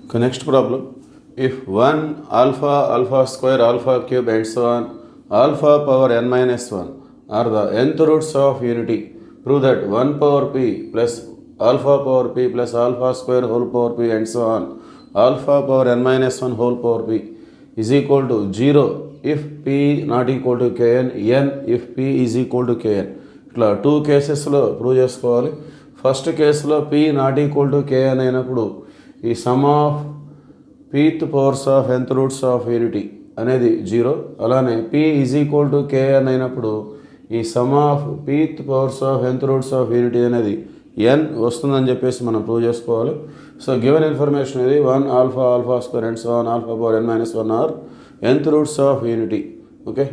Okay, next problem. If 1 alpha, alpha square, alpha cube and so on, alpha power n minus 1 are the nth roots of unity, prove that 1 power p plus alpha power p plus alpha square whole power p and so on, alpha power n minus 1 whole power p is equal to 0 if p not equal to kn, n if p is equal to kn. ఇట్లా 2 కేసెస్లో prove చేసుకోవాలి. First కేసులో p not equal to kn అయినప్పుడు ఈ some of pth powers of nth roots of unity అనేది 0. అలానే p is equal to kn అయినప్పుడు ఈ some of pth powers of nth roots of unity అనేది n వస్తుందని చెప్పేసి మనం ప్రూవ్ చేసుకోవాలి. సో గివెన్ ఇన్ఫర్మేషన్ ఇది 1 alpha, alpha square and so on alpha power n minus 1 or nth roots of unity. Okay,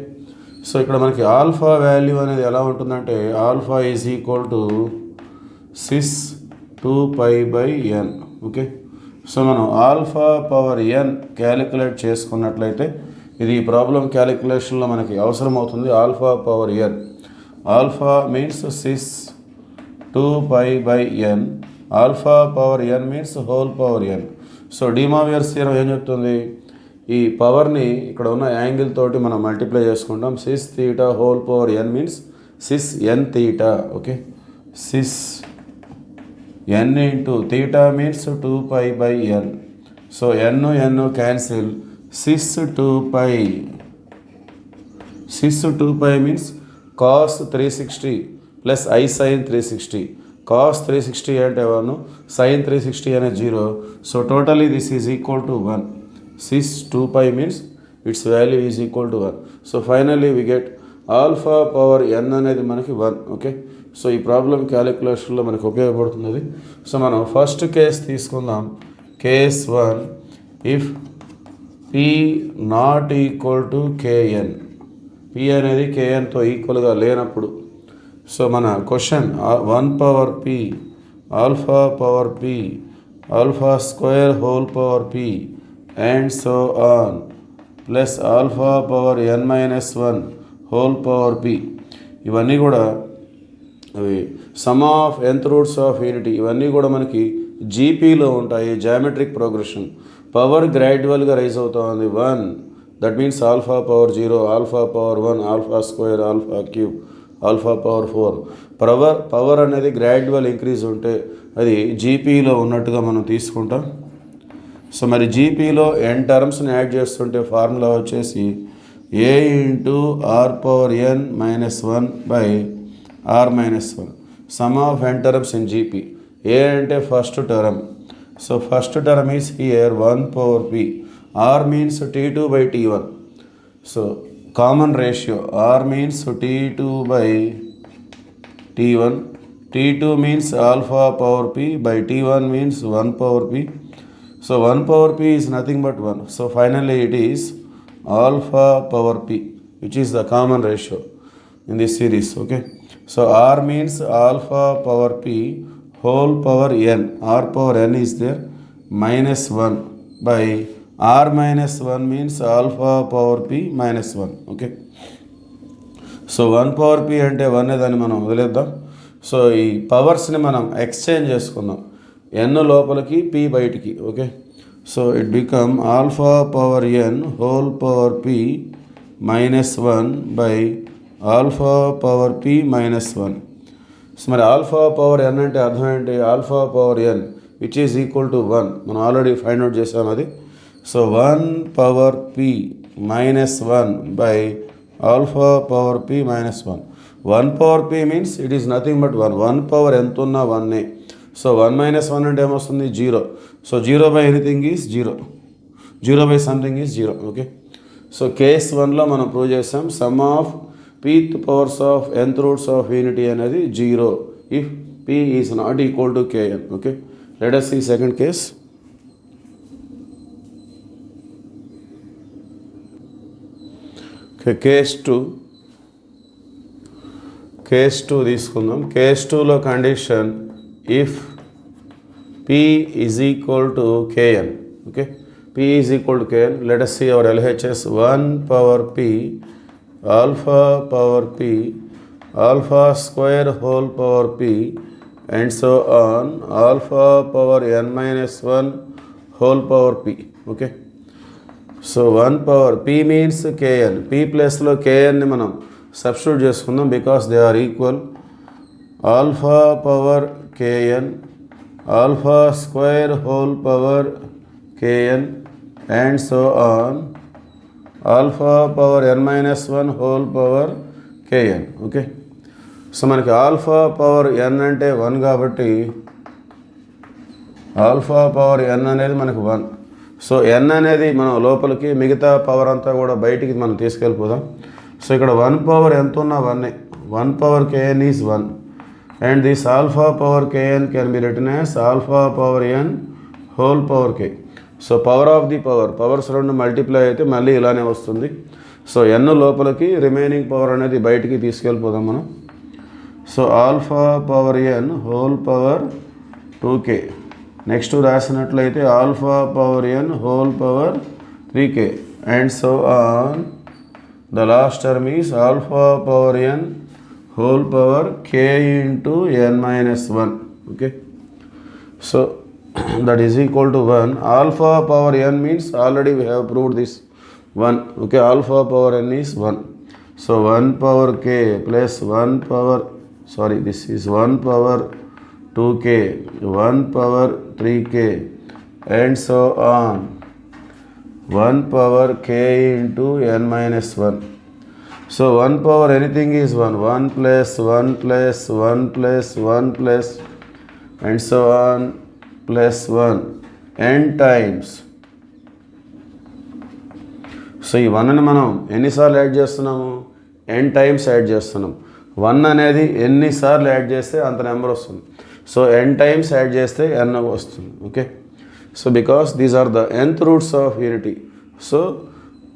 so ఇక్కడ మనకి alpha value అనేది ఎలా ఉంటుందంటే alpha is equal to 6/2π/n. Okay, so మనం ఆల్ఫా పవర్ n క్యాలిక్యులేట్ చేసుకున్నట్లయితే ఇది ఈ ప్రాబ్లం క్యాలిక్యులేషన్లో మనకి అవసరం అవుతుంది. Alpha power n, alpha means 6/2π/n, alpha power n means whole power n. So de Moivre's theorem ఏం చెప్తుంది, ఈ పవర్ని ఇక్కడ ఉన్న యాంగిల్ తోటి మనం మల్టిప్లై చేసుకుంటాం. 6θ whole power n means 6nθ. Okay, 6n into θ means 2π/n. So n cancel, 6/2π means cos 360 plus I sin 360. cos 360 అంటే 1, sin 360 అనేది 0. So totally this is equal to 1. 6/2π means its value is equal to 1. So finally we get alpha power n అనేది మనకి 1. Okay, so ఈ problem క్యాలిక్యులేషన్లో మనకు ఉపయోగపడుతుంది. So మనం first case తీసుకుందాం. Case 1, if p not equal to kn, p అనేది knతో ఈక్వల్గా లేనప్పుడు. సో మన question 1 power p alpha power p alpha square whole power p and so on plus alpha power n minus 1 whole power p. ఇవన్నీ కూడా అవి some of nth roots of unity. ఇవన్నీ కూడా మనకి జీపీలో ఉంటాయి, జామెట్రిక్ ప్రోగ్రెషన్. పవర్ గ్రాడ్యువల్గా rise అవుతూ ఉంది. 1 that means alpha power 0, alpha power 1, alpha square, alpha cube, alpha power 4. Power అనేది గ్రాడ్యువల్ ఇంక్రీజ్ ఉంటే అది జీపీలో ఉన్నట్టుగా మనం తీసుకుంటాం. సో మరి జీపీలో n టర్మ్స్ని యాడ్ చేస్తుంటే ఫార్ములా వచ్చేసి a into r power n minus 1/r minus 1. Sum of n terms in GP. a అంటే first term. So first term is here 1 power p. r means t2/t1. So common ratio r means t2/t1. t2 means alpha power p by t1 means 1 power p. So 1 power p is nothing but 1. So finally it is alpha power p, which is the common ratio in this series. Okay, so r means alpha power p whole power n. r power n is there minus 1 by r minus 1 means alpha power p minus 1. Okay, so 1 power p అంటే 1 దాన్ని మనం వదిలేద్దాం. So ఈ పవర్స్ని మనం exchange చేసుకుందాం. n లోపలికి p బయటికి. Okay, so it become alpha power n whole power p minus 1 by alpha power p minus 1. So మరి ఆల్ఫా పవర్ n అంటే అర్థం ఏంటి, alpha power n which is equal to 1. మనం ఆల్రెడీ ఫైండ్ అవుట్ చేసాం అది. So 1 power p minus 1 by alpha power p minus 1. 1 power p means it is nothing but 1. 1 power ఎంత ఉన్నా 1. So 1 minus 1 అంటే ఏమొస్తుంది, 0. So 0 by anything is 0, 0 by something is 0. Okay, so case 1లో మనం prove చేసాం sum of pth powers of nth roots of unity అనేది 0 if p is not equal to kn. Okay, let us see second case. Case 2 తీసుకుందాం. Case 2లో condition if p is equal to kn. Okay, p is equal to kn. Let us see our LHS. 1 power p alpha power p alpha square whole power p and so on alpha power n minus 1 whole power p. Okay, so 1 power p means kn. p plus లో kn ని మనం substitute చేసుకుందాం because they are equal. Alpha power kn, alpha square whole power kn and so on, alpha power n minus 1 whole power kn. Okay, so మనకి alpha power n అంటే 1 కాబట్టి alpha power n అనేది మనకు 1. So n అనేది మనం లోపలికి, మిగతా power అంతా కూడా బయటికి మనం తీసుకెళ్ళిపోదాం. సో ఇక్కడ 1 పవర్ ఎంత ఉన్నా 1, 1 power kn is 1 and this alpha power kn can be written as alpha power n whole power k. So power of the powers రెండు మల్టిప్లై అయితే మళ్ళీ ఇలానే వస్తుంది. సో n లోపలికి, రిమైనింగ్ పవర్ అనేది బయటికి తీసుకెళ్ళిపోదాం మనం. So alpha power n whole power 2k. Next రాసినట్లయితే alpha power n whole power 3k and so on. The last term is alpha power n whole power k into n minus 1. Okay, so that is equal to 1. Alpha power n means already we have proved this 1. Okay, alpha power n is 1. So 1 power k plus 1 power, sorry, this is 1 power 2k, 1 power 3k and so on. 1 power k into n minus 1. So 1 power anything is 1. 1 plus 1 plus 1 plus 1 plus and so on plus 1 n times. So ఈ 1ని మనం ఎన్నిసార్లు add చేస్తున్నాము? n times add చేస్తున్నాం. 1 అనేది ఎన్నిసార్లు add చేస్తే అంత నెంబర్ వస్తుంది. సో n టైమ్స్ యాడ్ చేస్తే n వస్తుంది. Okay, so because these are the nth roots of unity, so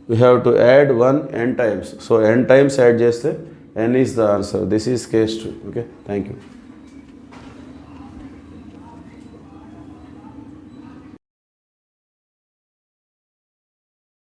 we have to add 1 n times. So n times add చేస్తే n is the answer. This is case 2. Okay, thank you.